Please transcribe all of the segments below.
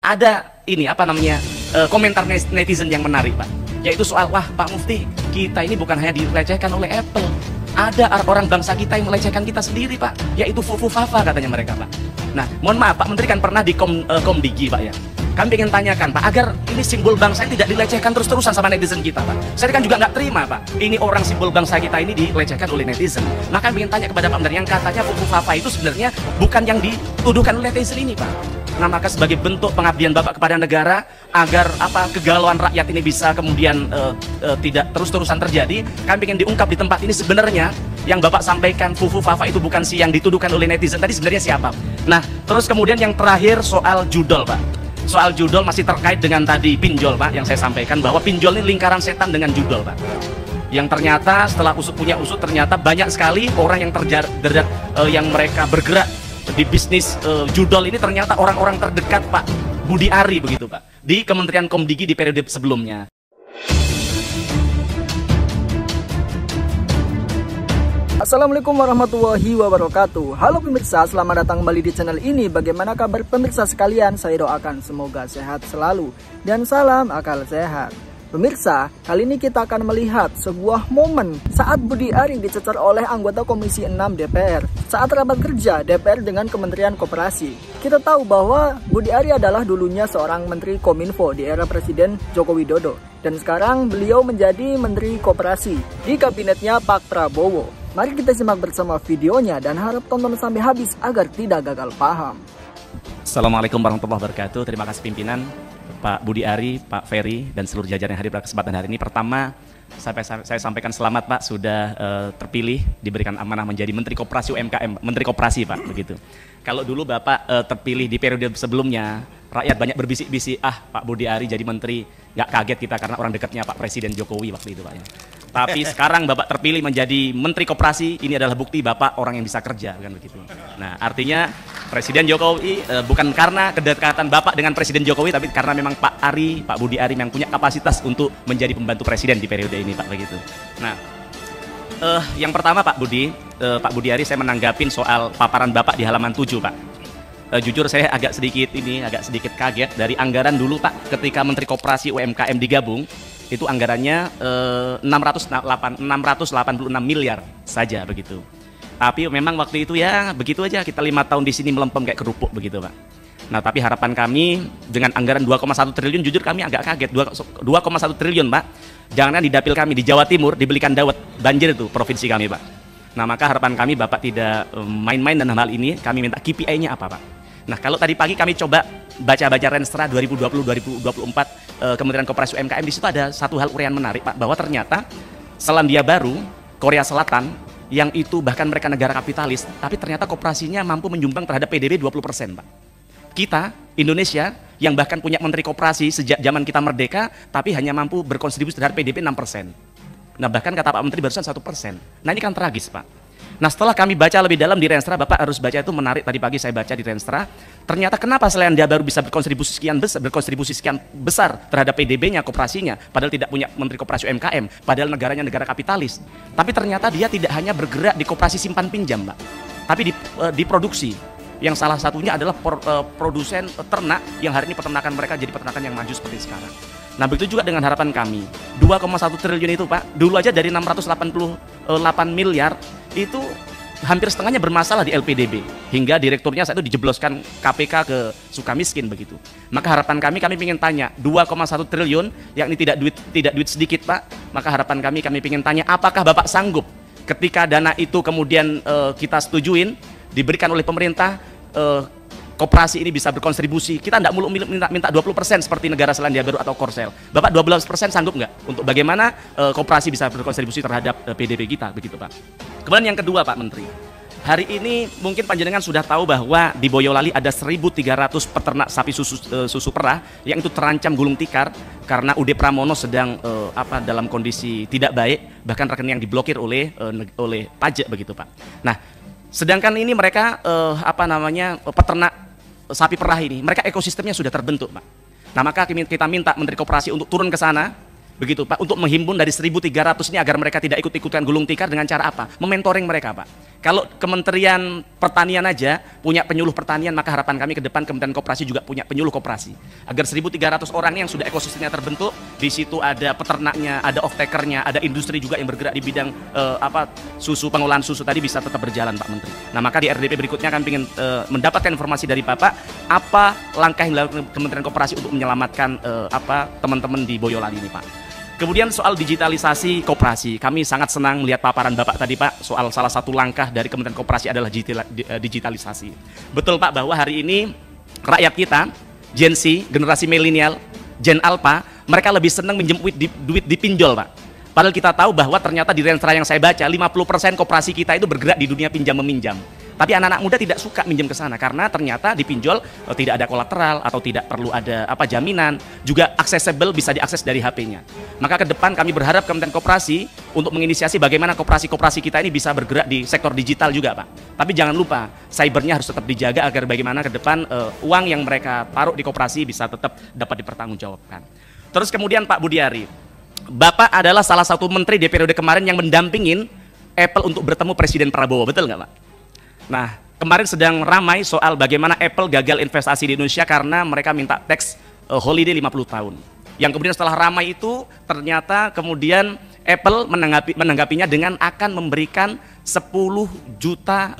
ada ini apa namanya komentar netizen yang menarik Pak, yaitu soal wah Pak Mufti, kita ini bukan hanya dilecehkan oleh Apple, ada orang bangsa kita yang melecehkan kita sendiri Pak, yaitu Fufu Fafa katanya mereka Pak. Nah mohon maaf Pak Menteri kan pernah di Komdigi Pak ya, kami ingin tanyakan Pak, agar ini simbol bangsa ini tidak dilecehkan terus-terusan sama netizen kita Pak. Saya kan juga nggak terima Pak, ini orang simbol bangsa kita ini dilecehkan oleh netizen. Nah kami ingin tanya kepada Pak Menteri, yang katanya Fufu Fafa itu sebenarnya bukan yang dituduhkan oleh netizen ini Pak. Nah maka sebagai bentuk pengabdian Bapak kepada negara, agar kegalauan rakyat ini bisa kemudian tidak terus-terusan terjadi, kami ingin diungkap di tempat ini sebenarnya yang Bapak sampaikan Fufu Fafa itu bukan si yang dituduhkan oleh netizen tadi, sebenarnya siapa. Nah terus kemudian yang terakhir soal judol Pak. Soal judol masih terkait dengan tadi pinjol Pak, yang saya sampaikan bahwa pinjol ini lingkaran setan dengan judol Pak. Yang ternyata setelah punya usut ternyata banyak sekali orang yang yang mereka bergerak di bisnis judol ini ternyata orang-orang terdekat Pak Budi Ari begitu Pak, di Kementerian Komdigi di periode sebelumnya. Assalamualaikum warahmatullahi wabarakatuh. Halo pemirsa, selamat datang kembali di channel ini. Bagaimana kabar pemirsa sekalian? Saya doakan semoga sehat selalu dan salam akal sehat. Pemirsa, kali ini kita akan melihat sebuah momen saat Budi Ari dicecar oleh anggota Komisi 6 DPR saat rapat kerja DPR dengan Kementerian Koperasi. Kita tahu bahwa Budi Ari adalah dulunya seorang Menteri Kominfo di era Presiden Joko Widodo, dan sekarang beliau menjadi Menteri Koperasi di kabinetnya Pak Prabowo. Mari kita simak bersama videonya dan harap tonton sampai habis agar tidak gagal paham. Assalamualaikum warahmatullahi wabarakatuh. Terima kasih pimpinan, Pak Budi Ari, Pak Ferry, dan seluruh jajaran yang hadir pada kesempatan hari ini. Pertama, saya sampaikan selamat Pak, sudah terpilih, diberikan amanah menjadi Menteri Koperasi UMKM, Menteri Koperasi Pak, begitu. Kalau dulu Bapak terpilih di periode sebelumnya, rakyat banyak berbisik-bisik, Pak Budi Ari jadi menteri, nggak kaget kita karena orang dekatnya Pak Presiden Jokowi waktu itu Pak ya. Tapi sekarang Bapak terpilih menjadi Menteri Koperasi, ini adalah bukti Bapak orang yang bisa kerja, kan begitu. Nah, artinya Presiden Jokowi bukan karena kedekatan Bapak dengan Presiden Jokowi, tapi karena memang Pak Budi Ari yang punya kapasitas untuk menjadi pembantu Presiden di periode ini Pak, begitu. Nah, yang pertama Pak Budi Ari, saya menanggapin soal paparan Bapak di halaman 7 Pak. Jujur saya agak sedikit kaget dari anggaran dulu Pak, ketika Menteri Koperasi UMKM digabung, itu anggarannya 686 miliar saja begitu. Tapi memang waktu itu ya begitu aja, kita 5 tahun di sini melempem kayak kerupuk begitu Pak. Nah tapi harapan kami dengan anggaran 2,1 triliun, jujur kami agak kaget. 2,1 triliun Pak, jangan di dapil kami di Jawa Timur dibelikan dawet, banjir itu provinsi kami Pak. Nah maka harapan kami Bapak tidak main-main dalam hal ini, kami minta KPI-nya apa Pak. Nah kalau tadi pagi kami coba baca-baca Renstra 2020-2024 Kementerian Koperasi UMKM, di situ ada satu hal uraian menarik Pak, bahwa ternyata Selandia Baru, Korea Selatan, yang itu bahkan mereka negara kapitalis, tapi ternyata koperasinya mampu menyumbang terhadap PDB 20% Pak. Kita, Indonesia, yang bahkan punya Menteri Koperasi sejak zaman kita merdeka, tapi hanya mampu berkontribusi terhadap PDB 6%. Nah bahkan kata Pak Menteri barusan 1%. Nah ini kan tragis Pak. Nah setelah kami baca lebih dalam di Renstra, Bapak harus baca, itu menarik, tadi pagi saya baca di Renstra, ternyata kenapa Selandia Baru bisa berkontribusi sekian besar terhadap PDB-nya, koperasinya, padahal tidak punya Menteri Koperasi UMKM, padahal negaranya negara kapitalis. Tapi ternyata dia tidak hanya bergerak di koperasi simpan pinjam Pak, tapi di produksi, yang salah satunya adalah produsen ternak, yang hari ini peternakan mereka jadi peternakan yang maju seperti sekarang. Nah begitu juga dengan harapan kami, 2,1 triliun itu Pak, dulu aja dari 688 miliar, itu hampir setengahnya bermasalah di LPDB, hingga direkturnya saat itu dijebloskan KPK ke Sukamiskin begitu. Maka harapan kami ingin tanya, 2,1 triliun, yakni tidak duit sedikit Pak, maka harapan kami ingin tanya, apakah Bapak sanggup ketika dana itu kemudian kita setujuin, diberikan oleh pemerintah, koperasi ini bisa berkontribusi, kita tidak mulu minta 20% seperti negara Selandia Baru atau Korsel. Bapak 12% sanggup nggak untuk bagaimana koperasi bisa berkontribusi terhadap PDB kita begitu Pak. Kemudian yang kedua Pak Menteri, hari ini mungkin panjenengan sudah tahu bahwa di Boyolali ada 1.300 peternak sapi susu perah yang itu terancam gulung tikar karena UD Pramono sedang dalam kondisi tidak baik, bahkan rekening yang diblokir oleh pajak begitu Pak. Nah sedangkan ini mereka peternak sapi perah ini, mereka ekosistemnya sudah terbentuk Pak. Nah maka kita minta Menteri Koperasi untuk turun ke sana, Begitu Pak, untuk menghimpun dari 1.300 ini agar mereka tidak ikut-ikutan gulung tikar dengan cara apa? Mementoring mereka Pak. Kalau Kementerian Pertanian aja punya penyuluh pertanian, maka harapan kami ke depan Kementerian Koperasi juga punya penyuluh koperasi. Agar 1.300 orang yang sudah ekosistemnya terbentuk, di situ ada peternaknya, ada off-takernya, ada industri juga yang bergerak di bidang susu, pengolahan susu tadi bisa tetap berjalan Pak Menteri. Nah maka di RDP berikutnya kami ingin mendapatkan informasi dari Bapak, apa langkah yang dilakukan Kementerian Koperasi untuk menyelamatkan teman-teman di Boyolali ini Pak. Kemudian soal digitalisasi koperasi, kami sangat senang melihat paparan Bapak tadi Pak, soal salah satu langkah dari Kementerian Koperasi adalah digitalisasi. Betul Pak, bahwa hari ini rakyat kita, Gen Z, generasi milenial, Gen Alpha, mereka lebih senang minjem duit di pinjol Pak. Padahal kita tahu bahwa ternyata di Renstra yang saya baca, 50% koperasi kita itu bergerak di dunia pinjam-meminjam. Tapi anak-anak muda tidak suka minjem ke sana karena ternyata di pinjol tidak ada kolateral atau tidak perlu ada jaminan, juga accessible, bisa diakses dari HP-nya. Maka ke depan kami berharap Kementerian Koperasi untuk menginisiasi bagaimana koperasi-koperasi kita ini bisa bergerak di sektor digital juga Pak. Tapi jangan lupa, cybernya harus tetap dijaga agar bagaimana ke depan uang yang mereka taruh di koperasi bisa tetap dapat dipertanggungjawabkan. Terus kemudian Pak Budiari, Bapak adalah salah satu menteri di periode kemarin yang mendampingin Apple untuk bertemu Presiden Prabowo, betul nggak Pak? Nah, kemarin sedang ramai soal bagaimana Apple gagal investasi di Indonesia karena mereka minta tax holiday 50 tahun. Yang kemudian setelah ramai itu, ternyata kemudian Apple menanggapinya dengan akan memberikan 10 juta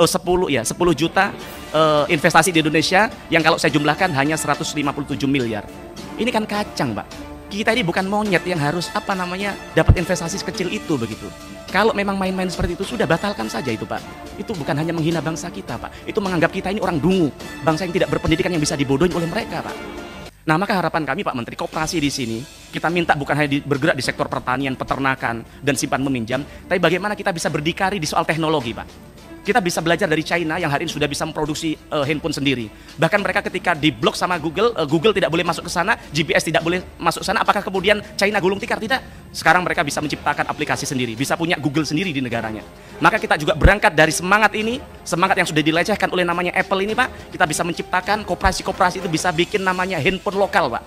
investasi di Indonesia yang kalau saya jumlahkan hanya 157 miliar. Ini kan kacang, Pak. Kita ini bukan monyet yang harus dapat investasi sekecil itu begitu. Kalau memang main-main seperti itu sudah batalkan saja itu Pak. Itu bukan hanya menghina bangsa kita Pak. Itu menganggap kita ini orang dungu, bangsa yang tidak berpendidikan yang bisa dibodohin oleh mereka Pak. Nah maka harapan kami Pak Menteri, koperasi di sini kita minta bukan hanya bergerak di sektor pertanian, peternakan dan simpan meminjam, tapi bagaimana kita bisa berdikari di soal teknologi Pak. Kita bisa belajar dari China yang hari ini sudah bisa memproduksi handphone sendiri. Bahkan mereka ketika diblok sama Google, Google tidak boleh masuk ke sana, GPS tidak boleh masuk ke sana. Apakah kemudian China gulung tikar? Tidak. Sekarang mereka bisa menciptakan aplikasi sendiri, bisa punya Google sendiri di negaranya. Maka kita juga berangkat dari semangat ini, semangat yang sudah dilecehkan oleh namanya Apple ini Pak, kita bisa menciptakan koperasi-koperasi itu bisa bikin namanya handphone lokal Pak.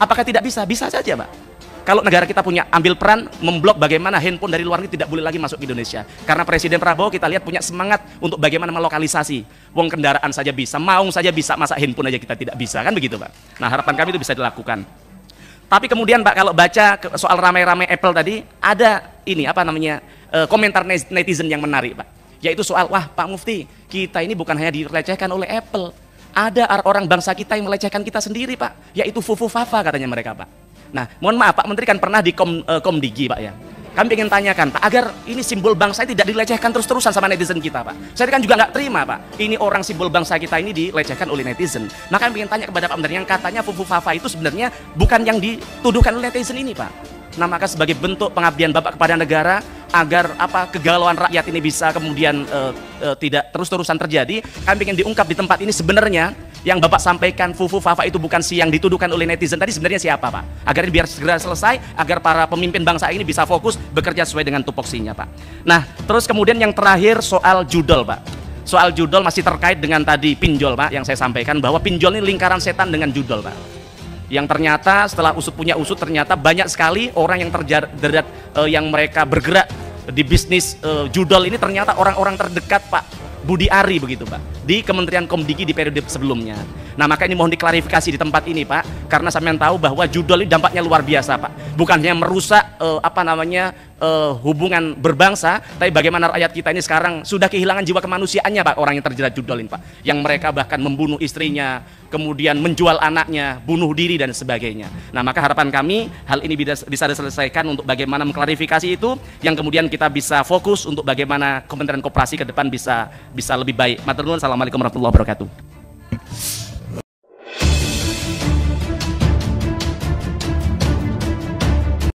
Apakah tidak bisa? Bisa saja Pak. Kalau negara kita punya ambil peran memblok bagaimana handphone dari luar negeri tidak boleh lagi masuk ke Indonesia. Karena Presiden Prabowo kita lihat punya semangat untuk bagaimana melokalisasi. Wong kendaraan saja bisa, maung saja bisa, masa handphone aja kita tidak bisa, kan begitu Pak. Nah harapan kami itu bisa dilakukan. Tapi kemudian Pak, kalau baca soal ramai-ramai Apple tadi, ada ini komentar netizen yang menarik Pak. Yaitu soal, wah Pak Mufti, kita ini bukan hanya dilecehkan oleh Apple. Ada orang bangsa kita yang melecehkan kita sendiri Pak. Yaitu Fufu Fafa katanya mereka Pak. Nah, mohon maaf Pak Menteri kan pernah di Komdigi Pak ya. Kami ingin tanyakan Pak, agar ini simbol bangsa tidak dilecehkan terus-terusan sama netizen kita Pak. Saya kan juga nggak terima Pak, ini orang simbol bangsa kita ini dilecehkan oleh netizen. Maka kami ingin tanya kepada Pak Menteri, yang katanya Fufu Fafa itu sebenarnya bukan yang dituduhkan oleh netizen ini Pak. Nah maka sebagai bentuk pengabdian Bapak kepada negara, agar kegalauan rakyat ini bisa kemudian tidak terus-terusan terjadi, kami ingin diungkap di tempat ini sebenarnya yang Bapak sampaikan Fufu Fafa itu bukan si yang dituduhkan oleh netizen tadi, sebenarnya siapa Pak? Agar ini biar segera selesai, agar para pemimpin bangsa ini bisa fokus bekerja sesuai dengan tupoksinya Pak. Nah terus kemudian yang terakhir soal judol Pak. Soal judol masih terkait dengan tadi pinjol Pak, yang saya sampaikan bahwa pinjol ini lingkaran setan dengan judol Pak. Yang ternyata setelah usut ternyata banyak sekali orang yang terjerat yang mereka bergerak di bisnis judol ini ternyata orang-orang terdekat Pak Budi Ari begitu Pak, di Kementerian Komdigi di periode sebelumnya. Nah maka ini mohon diklarifikasi di tempat ini Pak, karena sampean tahu bahwa judol ini dampaknya luar biasa Pak. Bukan hanya merusak hubungan berbangsa, tapi bagaimana rakyat kita ini sekarang sudah kehilangan jiwa kemanusiaannya Pak, orang yang terjerat judol ini Pak. Yang mereka bahkan membunuh istrinya, kemudian menjual anaknya, bunuh diri dan sebagainya. Nah maka harapan kami hal ini bisa diselesaikan untuk bagaimana mengklarifikasi itu, yang kemudian kita bisa fokus untuk bagaimana Kementerian Koperasi ke depan bisa lebih baik. Matur nuwun, assalamualaikum warahmatullahi wabarakatuh.